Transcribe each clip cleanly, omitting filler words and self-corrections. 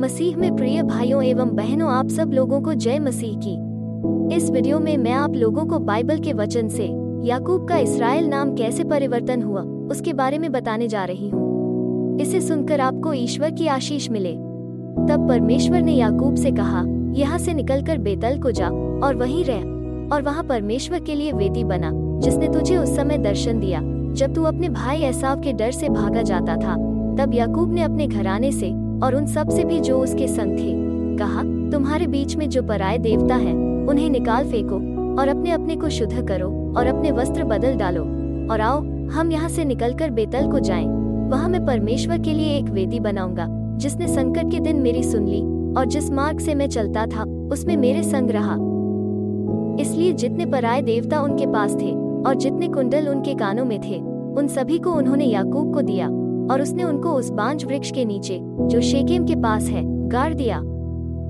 मसीह में प्रिय भाइयों एवं बहनों, आप सब लोगों को जय मसीह की। इस वीडियो में मैं आप लोगों को बाइबल के वचन से याकूब का इसराइल नाम कैसे परिवर्तन हुआ उसके बारे में बताने जा रही हूँ। इसे सुनकर आपको ईश्वर की आशीष मिले। तब परमेश्वर ने याकूब से कहा, यहाँ से निकलकर बेतल को जा और वहीं रह और वहाँ परमेश्वर के लिए वेदी बना, जिसने तुझे उस समय दर्शन दिया जब तू अपने भाई एसाव के डर से भागा जाता था। तब याकूब ने अपने घराने से और उन सब से भी जो उसके संग थे कहा, तुम्हारे बीच में जो पराये देवता हैं उन्हें निकाल फेंको और अपने अपने को शुद्ध करो और अपने वस्त्र बदल डालो और आओ हम यहाँ से निकलकर बेतल को जाएं। वहाँ मैं परमेश्वर के लिए एक वेदी बनाऊंगा, जिसने संकट के दिन मेरी सुन ली और जिस मार्ग से मैं चलता था उसमें मेरे संग रहा। इसलिए जितने पराये देवता उनके पास थे और जितने कुंडल उनके कानों में थे, उन सभी को उन्होंने याकूब को दिया और उसने उनको उस बांज वृक्ष के नीचे जो शेकेम के पास है गाड़ दिया।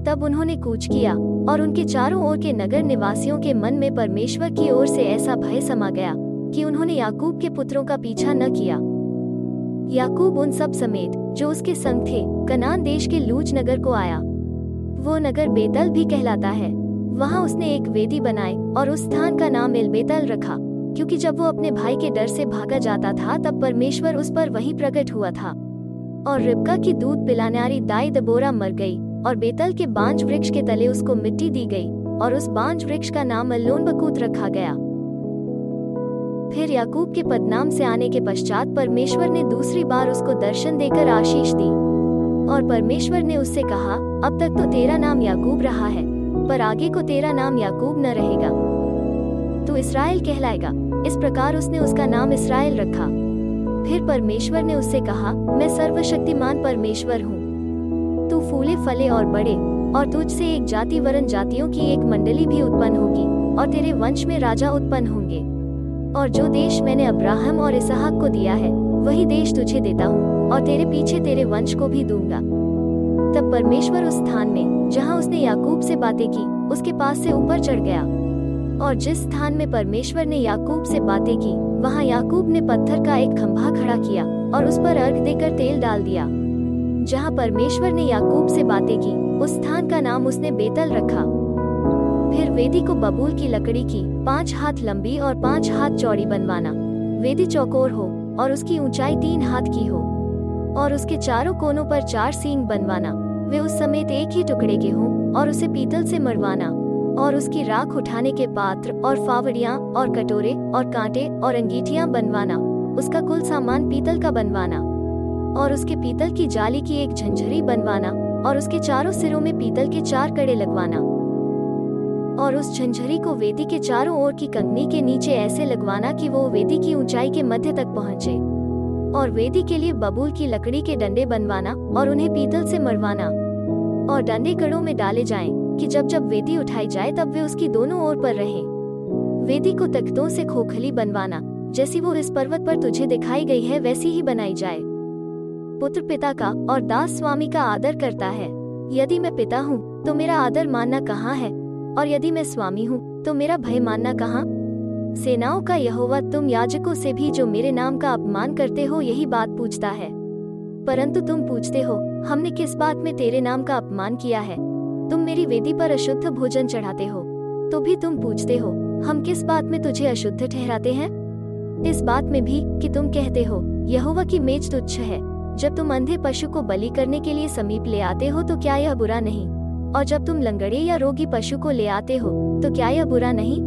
तब उन्होंने कूच किया और उनके चारों ओर के नगर निवासियों के मन में परमेश्वर की ओर से ऐसा भय समा गया कि उन्होंने याकूब के पुत्रों का पीछा न किया। याकूब उन सब समेत जो उसके संग थे कनान देश के लूज नगर को आया। वो नगर बेतल भी कहलाता है। वहाँ उसने एक वेदी बनाई और उस स्थान का नाम एलबेतल रखा, क्योंकि जब वो अपने भाई के डर से भागा जाता था तब परमेश्वर उस पर वहीं प्रकट हुआ था। और रिबका की दूध पिलानेवाली दाई दबोरा मर गई और बेतल के बांज वृक्ष के तले उसको मिट्टी दी गई और उस बांज वृक्ष का नाम अल्लोन बकूत रखा गया। फिर याकूब के पदनाम से आने के पश्चात परमेश्वर ने दूसरी बार उसको दर्शन देकर आशीष दी और परमेश्वर ने उससे कहा, अब तक तो तेरा नाम याकूब रहा है, पर आगे को तेरा नाम याकूब न रहेगा, तू इसराइल कहलाएगा। इस प्रकार उसने उसका नाम इसराइल रखा। फिर परमेश्वर ने उससे कहा, मैं सर्वशक्तिमान परमेश्वर हूँ। तू फूले फले और बढ़े और तुझसे एक जाति वरन जातियों की एक मंडली भी उत्पन्न होगी और तेरे वंश में राजा उत्पन्न होंगे। और जो देश मैंने अब्राहम और इसहाक को दिया है वही देश तुझे देता हूँ और तेरे पीछे तेरे वंश को भी दूंगा। तब परमेश्वर उस स्थान में जहाँ उसने याकूब से बातें की उसके पास से ऊपर चढ़ गया। और जिस स्थान में परमेश्वर ने याकूब से बातें की वहाँ याकूब ने पत्थर का एक खंभा खड़ा किया और उस पर अर्घ देकर तेल डाल दिया। जहाँ परमेश्वर ने याकूब से बातें की उस स्थान का नाम उसने बेतल रखा। फिर वेदी को बबूल की लकड़ी की 5 हाथ लंबी और 5 हाथ चौड़ी बनवाना। वेदी चौकोर हो और उसकी ऊंचाई 3 हाथ की हो और उसके चारों कोनों पर 4 सींग बनवाना। वे उस समेत एक ही टुकड़े के हों और उसे पीतल से मरवाना। और उसकी राख उठाने के पात्र और फावड़ियाँ और कटोरे और कांटे और अंगीठियाँ बनवाना। उसका कुल सामान पीतल का बनवाना और उसके पीतल की जाली की एक झंझरी बनवाना और उसके चारों सिरों में पीतल के 4 कड़े लगवाना। और उस झंझरी को वेदी के चारों ओर की कंगनी के नीचे ऐसे लगवाना कि वो वेदी की ऊंचाई के मध्य तक पहुँचे। और वेदी के लिए बबूल की लकड़ी के डंडे बनवाना और उन्हें पीतल से मरवाना। और डंडे कड़ों में डाले जाएं कि जब जब वेदी उठाई जाए तब वे उसकी दोनों ओर पर रहें। वेदी को तख्तों से खोखली बनवाना, जैसी वो इस पर्वत पर तुझे दिखाई गई है वैसी ही बनाई जाए। पुत्र पिता का और दास स्वामी का आदर करता है। यदि मैं पिता हूँ तो मेरा आदर मानना कहाँ है, और यदि मैं स्वामी हूँ तो मेरा भय मानना कहाँ। सेनाओं का यहोवा तुम याजकों से भी जो मेरे नाम का अपमान करते हो यही बात पूछता है। परंतु तुम पूछते हो, हमने किस बात में तेरे नाम का अपमान किया है? तुम मेरी वेदी पर अशुद्ध भोजन चढ़ाते हो, तो भी तुम पूछते हो, हम किस बात में तुझे अशुद्ध ठहराते हैं? इस बात में भी कि तुम कहते हो, यहोवा की मेज तुच्छ है। जब तुम अंधे पशु को बलि करने के लिए समीप ले आते हो तो क्या यह बुरा नहीं? और जब तुम लंगड़े या रोगी पशु को ले आते हो तो क्या यह बुरा नहीं?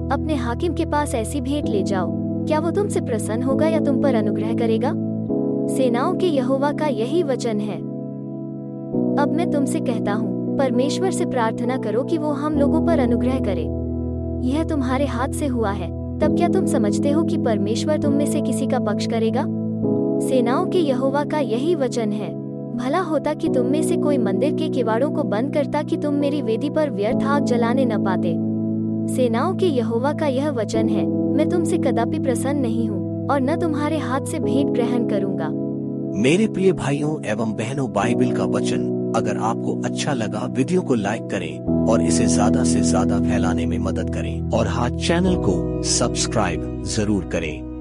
अपने हाकिम के पास ऐसी भेंट ले जाओ, क्या वो तुमसे प्रसन्न होगा या तुम पर अनुग्रह करेगा? सेनाओं के यहोवा का यही वचन है। अब मैं तुमसे कहता हूँ, परमेश्वर से प्रार्थना करो कि वो हम लोगों पर अनुग्रह करे। यह तुम्हारे हाथ से हुआ है, तब क्या तुम समझते हो कि परमेश्वर तुम में से किसी का पक्ष करेगा? सेनाओं के यहोवा का यही वचन है। भला होता कि तुम में से कोई मंदिर के किवाड़ों को बंद करता कि तुम मेरी वेदी पर व्यर्थ आग जलाने न पाते। सेनाओं के यहोवा का यह वचन है, मैं तुमसे कदापि प्रसन्न नहीं हूँ और न तुम्हारे हाथ से भेंट ग्रहण करूँगा। मेरे प्रिय भाइयों एवं बहनों, बाइबल का वचन अगर आपको अच्छा लगा वीडियो को लाइक करें और इसे ज्यादा से ज्यादा फैलाने में मदद करें और हाँ, चैनल को सब्सक्राइब जरूर करें।